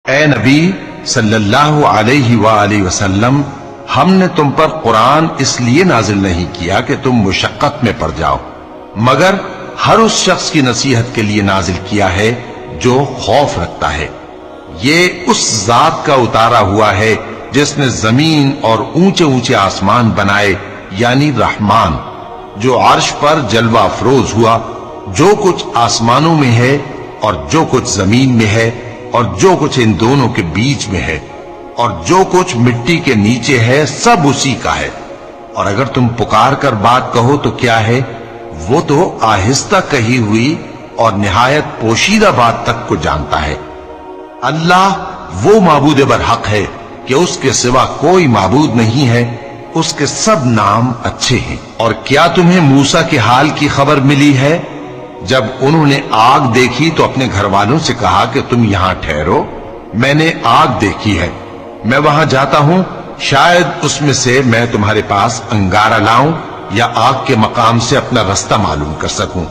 اے نبی صلی اللہ علیہ وآلہ وسلم، ہم نے تم پر قرآن اس لیے نازل نہیں کیا کہ تم مشقت میں پڑ جاؤ، مگر ہر اس شخص کی نصیحت کے لیے نازل کیا ہے جو خوف رکھتا ہے۔ یہ اس ذات کا اتارا ہوا ہے جس نے زمین اور اونچے اونچے آسمان بنائے، یعنی رحمان، جو عرش پر جلوہ افروز ہوا۔ جو کچھ آسمانوں میں ہے اور جو کچھ زمین میں ہے اور جو کچھ ان دونوں کے بیچ میں ہے اور جو کچھ مٹی کے نیچے ہے، سب اسی کا ہے۔ اور اگر تم پکار کر بات کہو تو کیا ہے، وہ تو آہستہ کہی ہوئی اور نہایت پوشیدہ بات تک کو جانتا ہے۔ اللہ وہ معبود برحق ہے کہ اس کے سوا کوئی معبود نہیں ہے، اس کے سب نام اچھے ہیں۔ اور کیا تمہیں موسیٰ کے حال کی خبر ملی ہے؟ جب انہوں نے آگ دیکھی تو اپنے گھر والوں سے کہا کہ تم یہاں ٹھہرو، میں نے آگ دیکھی ہے، میں وہاں جاتا ہوں، شاید اس میں سے میں تمہارے پاس انگارہ لاؤں یا آگ کے مقام سے اپنا رستہ معلوم کر سکوں۔